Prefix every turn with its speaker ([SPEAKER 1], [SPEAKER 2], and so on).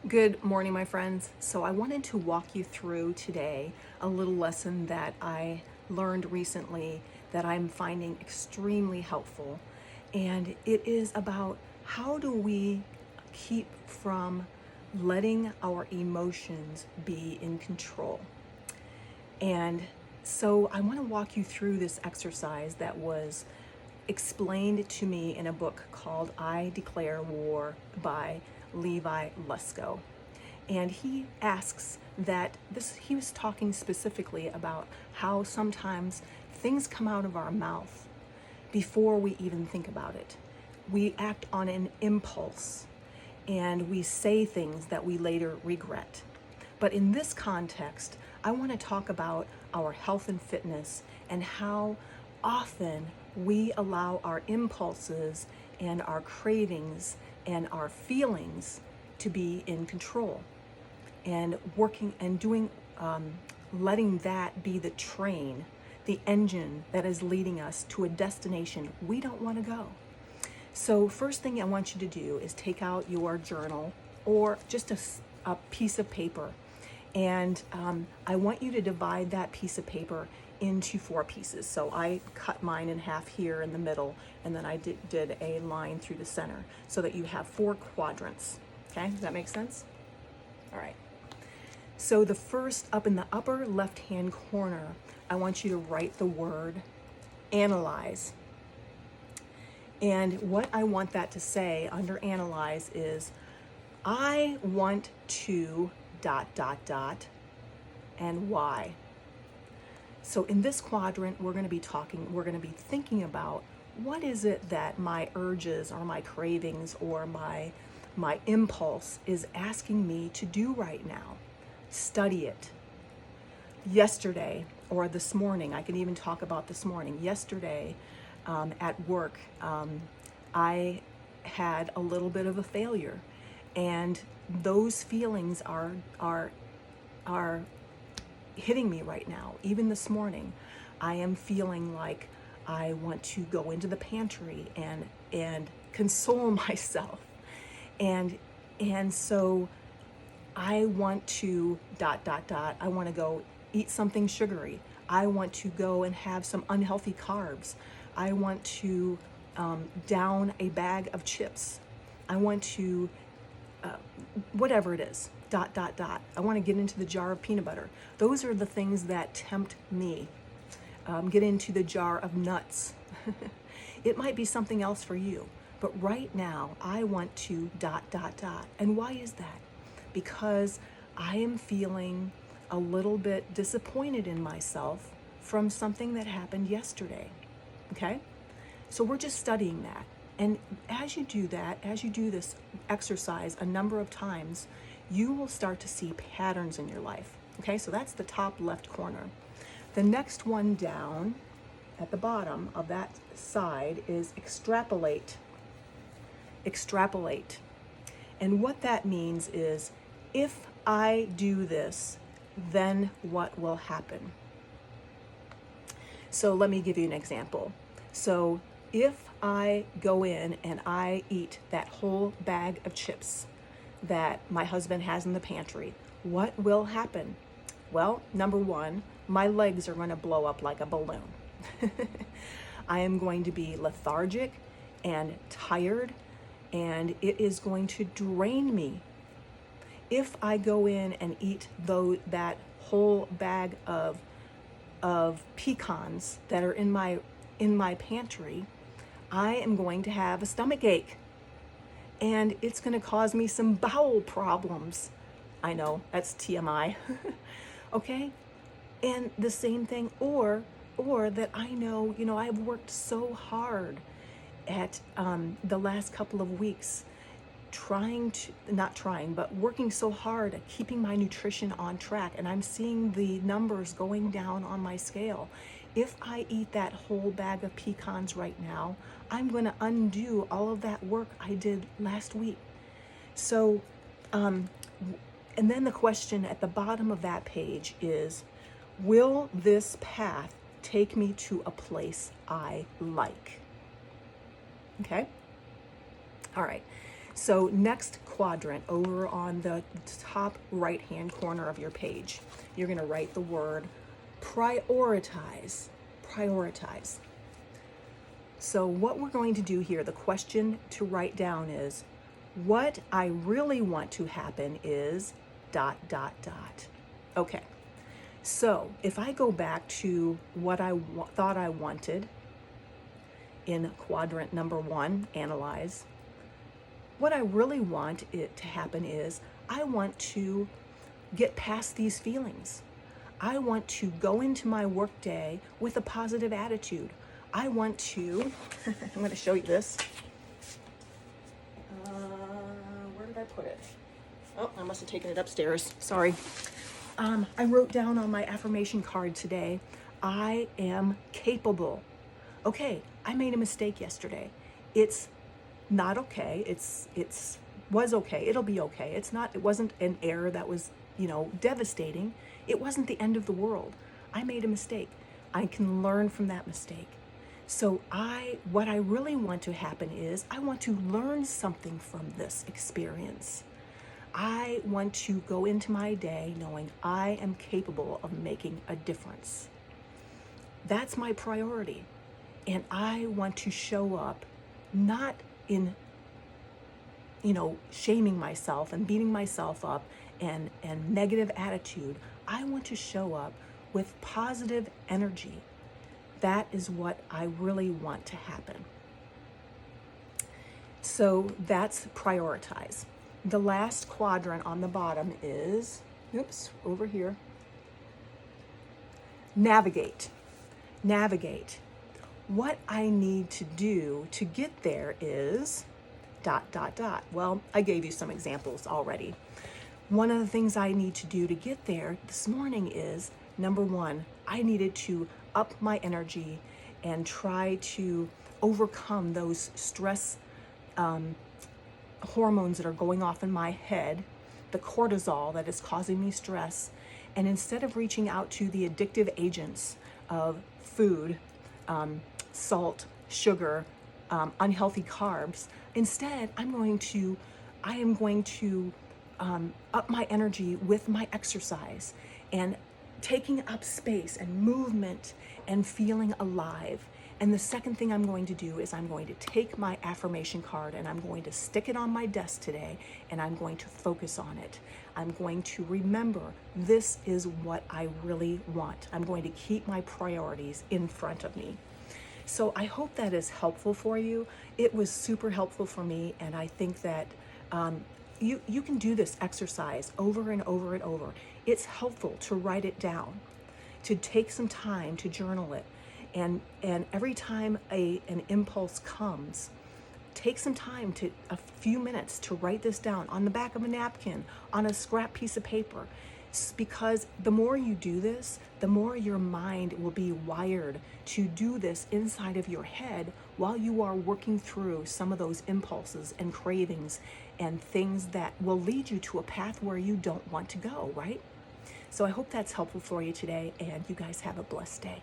[SPEAKER 1] Good morning, my friends. So I wanted to walk you through today a little lesson that I learned recently that I'm finding extremely helpful. And it is about how do we keep from letting our emotions be in control. And so I want to walk you through this exercise that was explained to me in a book called I Declare War by Levi Lusko. And he asks that he was talking specifically about how sometimes things come out of our mouth before we even think about it. We act on an impulse and we say things that we later regret. But in this context, I want to talk about our health and fitness and how often we allow our impulses and our cravings and our feelings to be in control and working and doing, letting that be the train, the engine that is leading us to a destination we don't want to go. So first thing I want you to do is take out your journal or just a piece of paper. And I want you to divide that piece of paper into 4 pieces. So I cut mine in half here in the middle, and then I did a line through the center so that you have 4 quadrants. Okay, does that make sense? All right. So the first, up in the upper left-hand corner, I want you to write the word analyze. And what I want that to say under analyze is, I want to ... and why. So in this quadrant, we're going to be thinking about what is it that my urges or my cravings or my impulse is asking me to do right now. Study it. Yesterday or this morning, I can even talk about this morning. Yesterday at work, I had a little bit of a failure, and those feelings are hitting me right now. Even this morning, I am feeling like I want to go into the pantry and console myself, and so I want to ... I want to go eat something sugary. I want to go and have some unhealthy carbs. I want to down a bag of chips. I want to whatever it is, ... I want to get into the jar of peanut butter. Those are the things that tempt me. Get into the jar of nuts. It might be something else for you, but right now I want to ... And why is that? Because I am feeling a little bit disappointed in myself from something that happened yesterday. Okay? So we're just studying that. And as you do that, as you do this exercise a number of times, you will start to see patterns in your life. Okay, so that's the top left corner. The next one down at the bottom of that side is extrapolate. Extrapolate. And what that means is, if I do this, then what will happen? So let me give you an example. So if I go in and I eat that whole bag of chips that my husband has in the pantry, what will happen? Well, number 1, my legs are going to blow up like a balloon. I am going to be lethargic and tired, and it is going to drain me. If I go in and eat that whole bag of pecans that are in my pantry, I am going to have a stomach ache, and it's going to cause me some bowel problems. I know, that's TMI. Okay? And the same thing, or that I know, I've worked so hard at the last couple of weeks working so hard at keeping my nutrition on track, and I'm seeing the numbers going down on my scale. If I eat that whole bag of pecans right now, I'm going to undo all of that work I did last week. So, and then the question at the bottom of that page is, will this path take me to a place I like? Okay? All right. So next quadrant over on the top right hand corner of your page, you're going to write the word prioritize. Prioritize. So what we're going to do here, the question to write down is, what I really want to happen is ... Okay, so if I go back to what I thought I wanted in quadrant number 1, analyze, what I really want it to happen is I want to get past these feelings. I want to go into my workday with a positive attitude. I want to, I'm going to show you this. Where did I put it? Oh, I must have taken it upstairs. Sorry. I wrote down on my affirmation card today, I am capable. Okay, I made a mistake yesterday. It's not okay. It's was okay. It'll be okay. It wasn't an error that was, devastating. It wasn't the end of the world. I made a mistake. I can learn from that mistake. So what I really want to happen is I want to learn something from this experience. I want to go into my day knowing I am capable of making a difference. That's my priority. And I want to show up not in, shaming myself and beating myself up and negative attitude. I want to show up with positive energy. That is what I really want to happen. So that's prioritize. The last quadrant on the bottom is, over here, navigate. Navigate. What I need to do to get there is ... Well, I gave you some examples already. One of the things I need to do to get there this morning is, number 1, I needed to up my energy and try to overcome those stress hormones that are going off in my head, the cortisol that is causing me stress. And instead of reaching out to the addictive agents of food, salt, sugar, unhealthy carbs, instead I am going to up my energy with my exercise and taking up space and movement and feeling alive. And the second thing I'm going to do is I'm going to take my affirmation card and I'm going to stick it on my desk today and I'm going to focus on it. I'm going to remember this is what I really want. I'm going to keep my priorities in front of me. So I hope that is helpful for you. It was super helpful for me, and I think that you can do this exercise over and over and over. It's helpful to write it down, to take some time to journal it. And every time an impulse comes, take some time, a few minutes to write this down on the back of a napkin, on a scrap piece of paper. Because the more you do this, the more your mind will be wired to do this inside of your head while you are working through some of those impulses and cravings and things that will lead you to a path where you don't want to go, right? So I hope that's helpful for you today, and you guys have a blessed day.